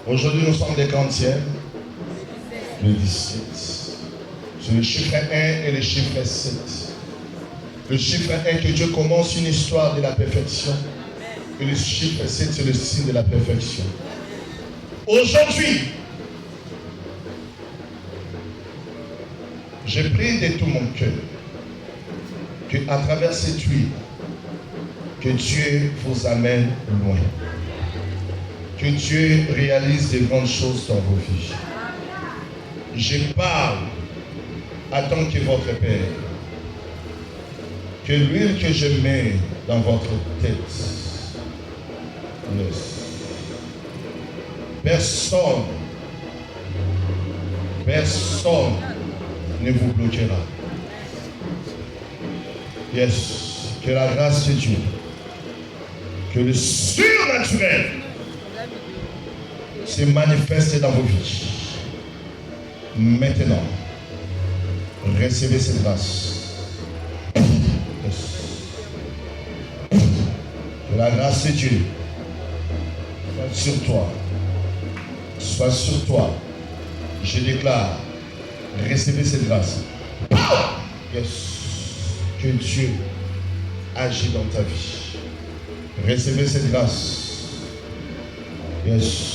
Aujourd'hui, nous sommes les quantièmes? Le 17. C'est le chiffre 1 et le chiffre 7. Le chiffre 1, que Dieu commence une histoire de la perfection. Et le chiffre 7, c'est le signe de la perfection. Aujourd'hui, je prie de tout mon cœur qu'à travers cette huile, que Dieu vous amène loin. Que Dieu réalise de grandes choses dans vos vies. Je parle en tant que votre Père. Que l'huile que je mets dans votre tête, personne ne vous bloquera. Yes, que la grâce de Dieu, que le surnaturel se manifeste dans vos vies. Maintenant, recevez cette grâce. Que la grâce de Dieu soit sur toi. Soit sur toi. Je déclare, recevez cette grâce. Yes. Que Dieu agit dans ta vie. Recevez cette grâce. Yes.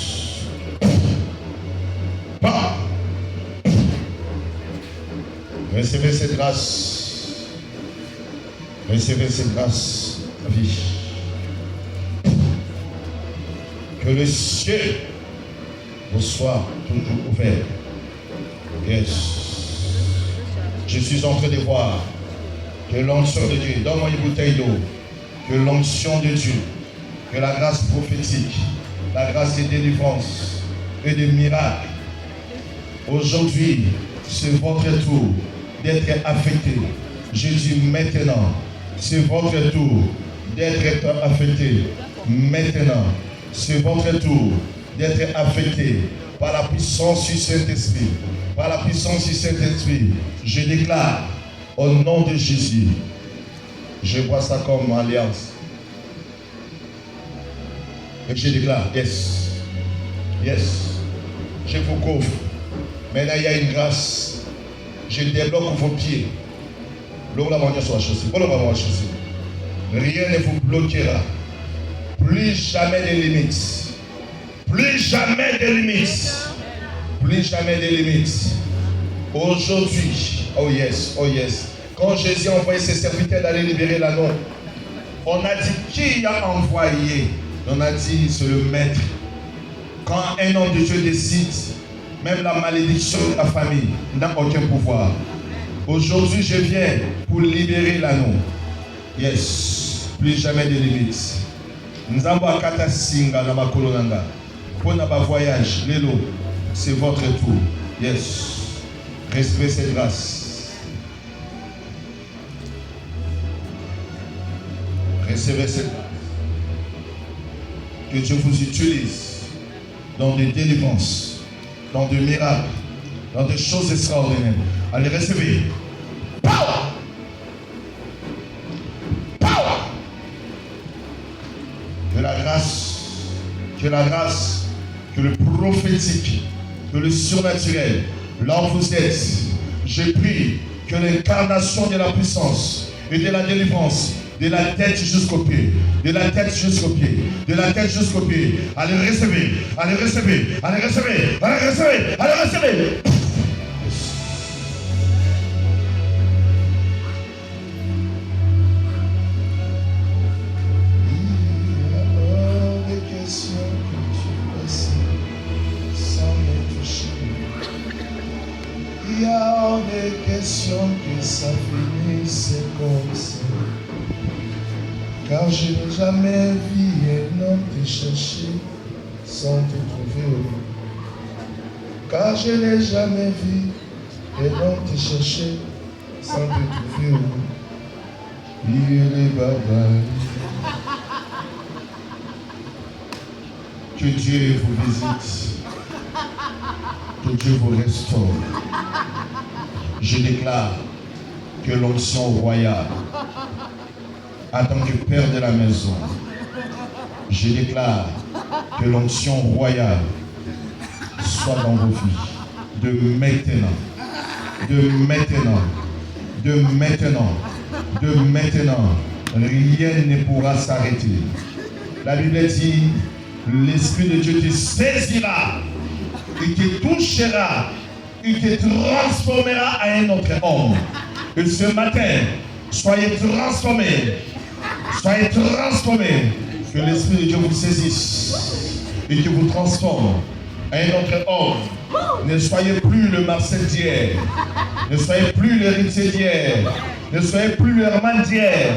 Recevez cette grâce. Recevez cette grâce, ma vie. Que le ciel vous soit toujours ouvert. Yes. Je suis en train de voir que l'onction de Dieu, donne-moi une bouteille d'eau, que l'onction de Dieu, que la grâce prophétique, la grâce de délivrance et de miracles, aujourd'hui, c'est votre tour d'être affecté. Je dis maintenant, c'est votre tour d'être affecté. Maintenant, c'est votre tour d'être affecté par la puissance du Saint-Esprit. Par la puissance du Saint-Esprit, je déclare au nom de Jésus, je vois ça comme alliance. Et je déclare, yes, yes, je vous couvre. Maintenant, il y a une grâce. Je débloque vos pieds. Rien ne vous bloquera. Plus jamais de limites. Plus jamais de limites. Plus jamais de limites. Aujourd'hui, oh yes, oh yes. Quand Jésus a envoyé ses serviteurs d'aller libérer l'anneau, on a dit qui a envoyé? On a dit c'est le maître. Quand un homme de Dieu décide, même la malédiction de la famille n'a aucun pouvoir. Aujourd'hui, je viens pour libérer l'anneau. Yes, plus jamais de limites. Nous avons kata singa na makolonanga. Pour notre voyage, l'élo, c'est votre tour. Yes. Recevez cette grâce. Recevez cette grâce. Que Dieu vous utilise dans des délivrances, dans des miracles, dans des choses extraordinaires. Allez, recevez. Power! Power! Que la grâce, que le prophétique, que le surnaturel, là où vous êtes, je prie que l'incarnation de la puissance et de la délivrance, de la tête jusqu'au pied, de la tête jusqu'au pied, de la tête jusqu'au pied, allez recevoir, allez recevoir, allez recevoir, allez recevoir, allez recevoir. Il y a hors de question que ça finisse comme ça. Car je n'ai jamais vu un homme te chercher sans te trouver au bout. Car je n'ai jamais vu un homme te chercher sans te trouver au bout. Il est barbare. Que Dieu vous visite. Que Dieu vous restaure. Je déclare que l'onction royale, en tant que père de la maison, je déclare que l'onction royale soit dans vos vies. De maintenant. De maintenant. De maintenant. De maintenant. Rien ne pourra s'arrêter. La Bible dit, l'Esprit de Dieu te saisira, il te touchera, il te transformera à un autre homme. Et ce matin, soyez transformés. Soyez transformés. Que l'Esprit de Dieu vous saisisse et que vous transforme à un autre homme. Ne soyez plus le Marcel d'hier. Ne soyez plus l'héritier d'hier. Ne soyez plus le Herman d'hier.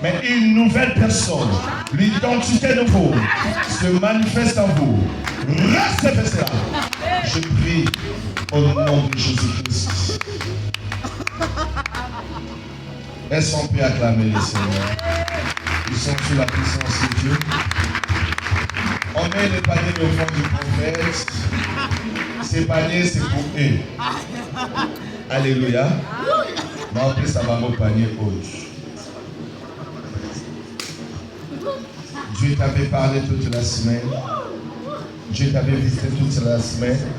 Mais une nouvelle personne, l'identité de vous se manifeste en vous. Recevez cela. Je prie au nom de Jésus-Christ. Est-ce qu'on peut acclamer le Seigneur? Ils sont sous la puissance de Dieu. On met les paniers au fond du prophète. Ces paniers, c'est pour eux. Alléluia. Mais en plus, ça va mon panier haut. Dieu t'avait parlé toute la semaine. Dieu t'avait visité toute la semaine.